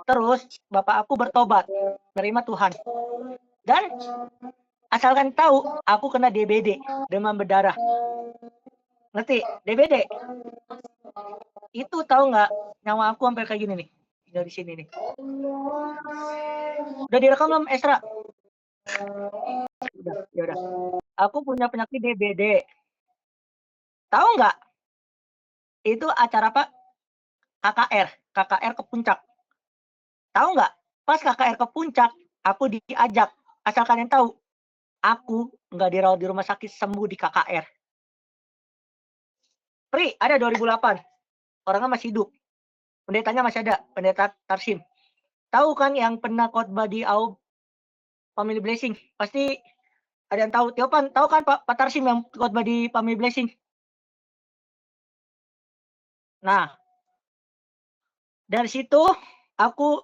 Terus bapak aku bertobat, menerima Tuhan. Dan asalkan tahu, aku kena DBD, demam berdarah. Ngerti? DBD. Itu tahu nggak? Nyawa aku sampai kayak gini nih. Dari sini nih. Udah direkam belum, Esra? Udah, ya udah. Aku punya penyakit DBD. Tahu nggak? Itu acara apa? KKR ke puncak. Tahu nggak? Pas KKR ke puncak, aku diajak. Asal kalian tahu, aku nggak dirawat di rumah sakit, sembuh di KKR. Pri, ada 2008. Orangnya masih hidup. Pendetanya masih ada, pendeta Tarsim. Tahu kan yang pernah khotbah di AUB Family Blessing? Pasti ada yang tahu. Tiopan, tahu kan Pak Tarsim yang khotbah di Family Blessing? Nah, dari situ aku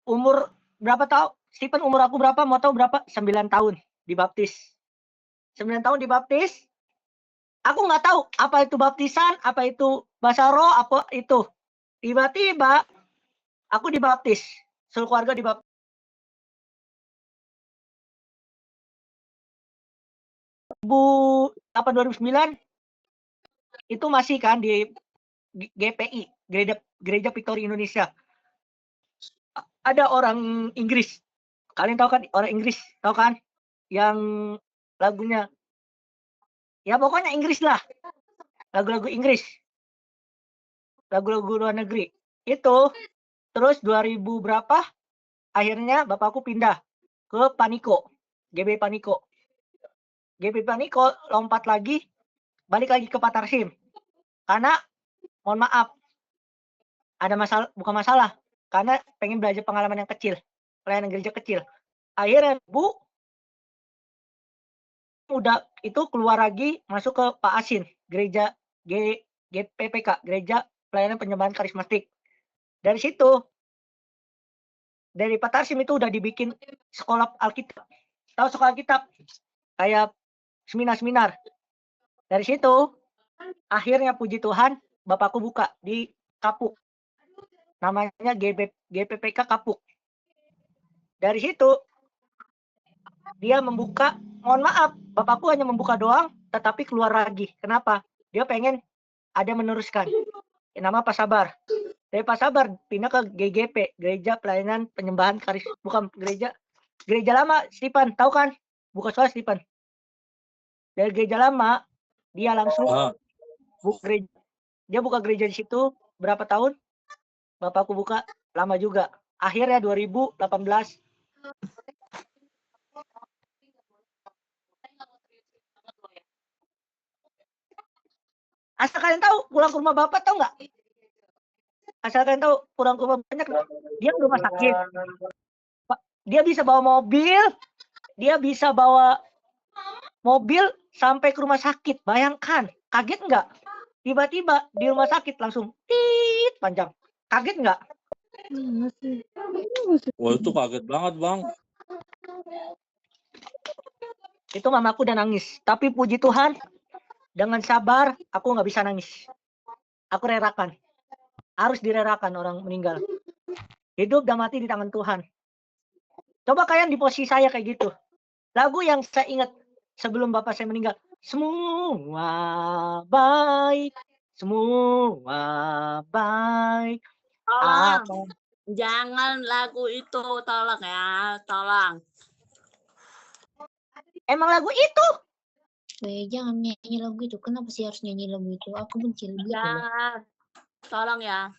umur berapa tahun? Stephen umur aku berapa? Mau tahu berapa? 9 tahun dibaptis. 9 tahun dibaptis. Aku nggak tahu apa itu baptisan, apa itu bahasa roh, apa itu. Tiba-tiba aku dibaptis. Seluruh keluarga dibaptis. 2008-2009 itu masih kan di GPI, Gereja Victory Indonesia. Ada orang Inggris. Kalian tahu kan orang Inggris, tahu kan? Yang lagunya ya pokoknya Inggris lah. Lagu-lagu Inggris. Lagu-lagu luar negeri. Itu terus 2000 berapa? Akhirnya bapakku pindah ke Paniko. GB Paniko. GB Paniko lompat lagi, balik lagi ke Pak Tarsim. Karena mohon maaf, ada masalah, bukan masalah, karena pengen belajar pengalaman yang kecil, pelayanan gereja kecil. Akhirnya Bu udah itu keluar lagi masuk ke Pak Asin, gereja GPPK, Gereja Pelayanan Penyembahan Karismatik. Dari situ, dari Pak Tarsim itu udah dibikin sekolah Alkitab. Tahu sekolah Alkitab? Kayak seminar-seminar. Dari situ, akhirnya puji Tuhan, bapakku buka di Kapuk. Namanya GPPK Kapuk. Dari situ, dia membuka, mohon maaf, bapakku hanya membuka doang, tetapi keluar lagi. Kenapa? Dia pengen ada meneruskan. Nama Pak Sabar. Dari Pak Sabar pindah ke GGP, Gereja Pelayanan Penyembahan Karis, bukan gereja lama, Stephen, tahu kan? Buka sekolah Stephen. Dari gereja lama, dia langsung buka gereja. Dia buka gereja di situ berapa tahun? Bapakku buka lama juga. Akhirnya 2018 asal kalian tahu pulang ke rumah bapak, tahu nggak? Asal kalian tahu pulang ke rumah banyak, dia ke rumah sakit. Dia bisa bawa mobil, dia bisa bawa mobil sampai ke rumah sakit. Bayangkan, kaget nggak? Tiba-tiba di rumah sakit langsung tit panjang. Kaget nggak? Wah itu kaget banget bang. Itu mamaku udah nangis. Tapi puji Tuhan, dengan sabar aku nggak bisa nangis. Aku rerakan. Harus direrakan orang meninggal. Hidup dan mati di tangan Tuhan. Coba kalian di posisi saya kayak gitu. Lagu yang saya ingat sebelum bapak saya meninggal. Semua baik. Semua baik. Tolong. Jangan lagu itu. Tolong ya. Tolong. Emang lagu itu? Jangan nyanyi lagu itu. Kenapa sih harus nyanyi lagu itu? Aku benci lagu itu. Jangan. Tolong ya.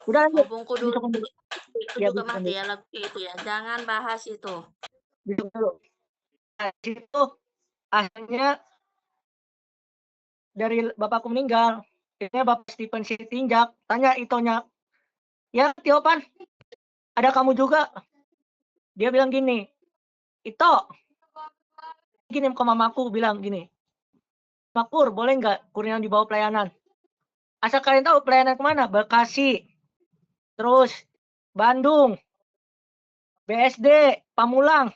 Udah lanjut. Mumpungku dulu. Itu Ya, juga mati ya lagu itu ya. Jangan bahas itu. Dulu. Nah, itu akhirnya dari bapakku meninggal. Akhirnya bapak Stephen Sitinjak tanya itonya, ya Tiopan, ada kamu juga? Dia bilang gini, Ito, gini ke mamaku bilang gini, Makur boleh nggak kurniawan dibawa pelayanan? Asal kalian tahu pelayanan kemana? Bekasi, terus Bandung, BSD, Pamulang.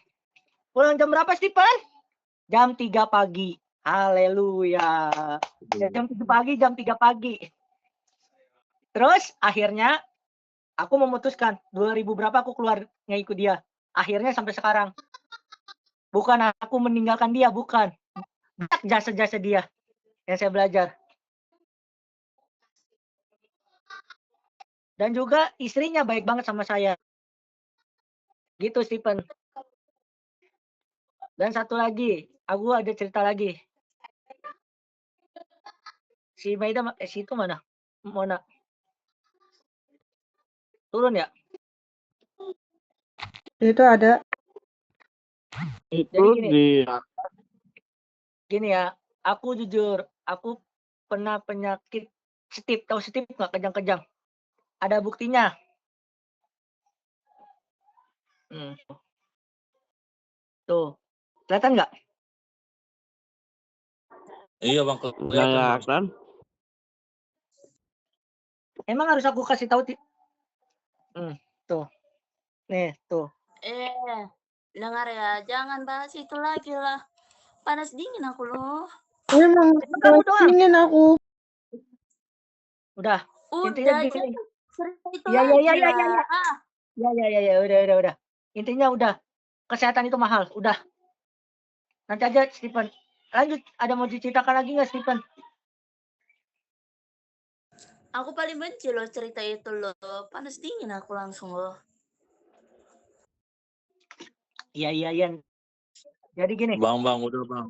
Pulang jam berapa Stephen? Jam 3 pagi. Haleluya. Jam 3 pagi, jam 3 pagi. Terus akhirnya aku memutuskan 2000 berapa aku keluar ngikut dia. Akhirnya sampai sekarang. Bukan aku meninggalkan dia, bukan. Banyak jasa-jasa dia yang saya belajar. Dan juga istrinya baik banget sama saya. Gitu, Stephen. Dan satu lagi, aku ada cerita lagi. Si Maida, si itu mana? Mona. Turun ya? Itu ada. Itu Jadi di gini ya, aku jujur, aku pernah penyakit setip. Tahu setip nggak? Kejang-kejang. Ada buktinya. Tuh. Kelihatan nggak? iya bang, kelihatan bang. Kelihatan. Emang harus aku kasih tahu? Tuh. Nih, tuh. Dengar ya, jangan bahas itu lagi lah. Panas dingin aku loh. Emang Kamu doang. ingin aku. Udah. Intinya Udah, gini. jangan cerita itu Iya, lagi iya, iya, lah. iya, iya. Ya, udah. Intinya udah. Kesehatan itu mahal, udah. Nanti aja, Stephen. Lanjut, ada mau diceritakan lagi nggak, Stephen? Aku paling benci loh cerita itu loh. Panas dingin aku langsung loh. Iya. Jadi gini. Bang, udah bang.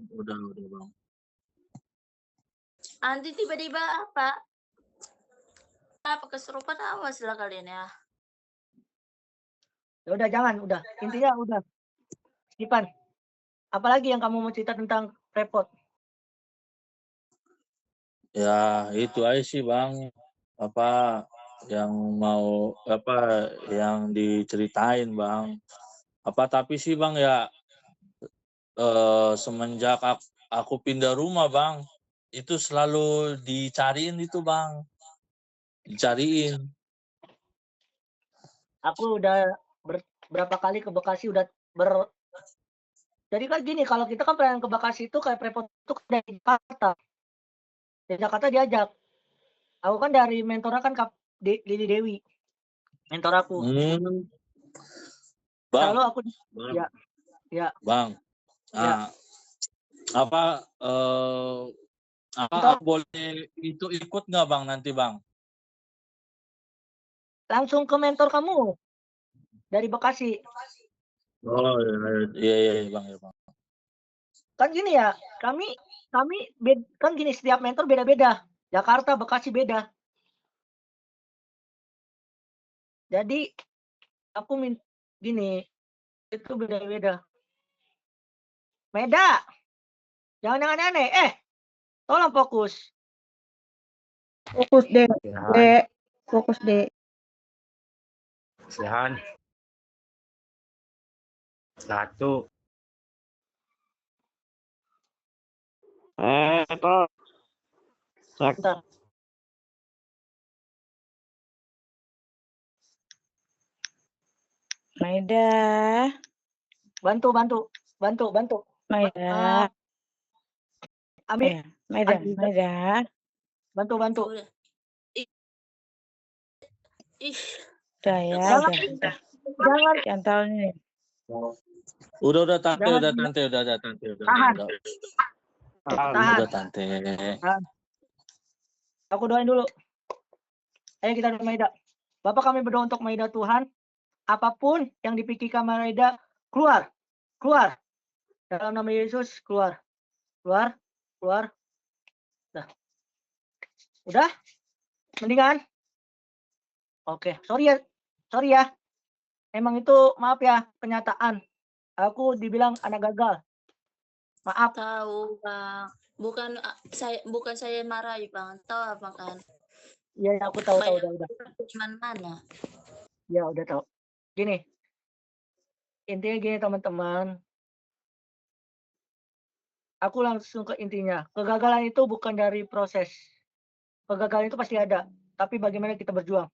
Nanti tiba-tiba apa kesurupan, awas lah kalian ya. Ya udah, jangan, udah. Intinya udah. Stephen, apalagi yang kamu mau cerita tentang repot? Ya itu aja sih bang. Apa yang diceritain bang. Tapi sih bang ya semenjak aku pindah rumah bang, itu selalu dicariin itu bang. Dicariin. Aku udah berapa kali ke Bekasi udah Jadi kan gini, kalau kita kan pengen ke Bekasi itu kayak repot itu dari Jakarta. Dari Jakarta diajak. Aku kan dari mentornya kan Lili Dewi. Mentor aku. Bang. Selalu aku ya. Bang. Ya. Aku boleh itu ikut nggak bang nanti bang? Langsung ke mentor kamu dari Bekasi. Oh iya bang. Kan gini ya, kami kan gini, setiap mentor beda-beda. Jakarta, Bekasi beda. Jadi aku gini, itu beda-beda. Meda, jangan aneh-aneh. Tolong fokus. Fokus deh. Fokus deh. Sihan. 1. Toh. Bentar. Maida. Bantu. Maida. Ami. Maida. Bantu. Udah ya. Jangan. Jantal nih. Udah tante. Tahan. Udah tante. Aku doain dulu. Ayo kita doa Maida. Bapak, kami berdoa untuk Maida Tuhan. Apapun yang dipikirkan Maida, keluar. Dalam nama Yesus, keluar. Udah? Mendingan? Oke, sorry ya. Emang itu, maaf ya, kenyataan. Aku dibilang anak gagal. Maaf. Tahu bang, bukan saya marahi bang, tahu apa kan? Iya, aku tahu udah. Mana? Ya udah tahu. Gini, intinya gini teman-teman. Aku langsung ke intinya. Kegagalan itu bukan dari proses. Kegagalan itu pasti ada, tapi bagaimana kita berjuang.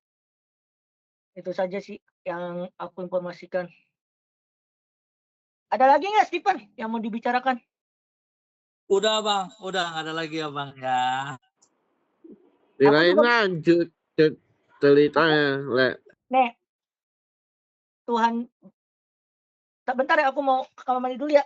Itu saja sih yang aku informasikan. Ada lagi nggak, Stephen, yang mau dibicarakan? Udah bang, udah nggak ada lagi ya bang ya. Kirain lanjut. ceritanya, Le. Nek, Tuhan, bentar ya aku mau ke kamar mandi dulu ya.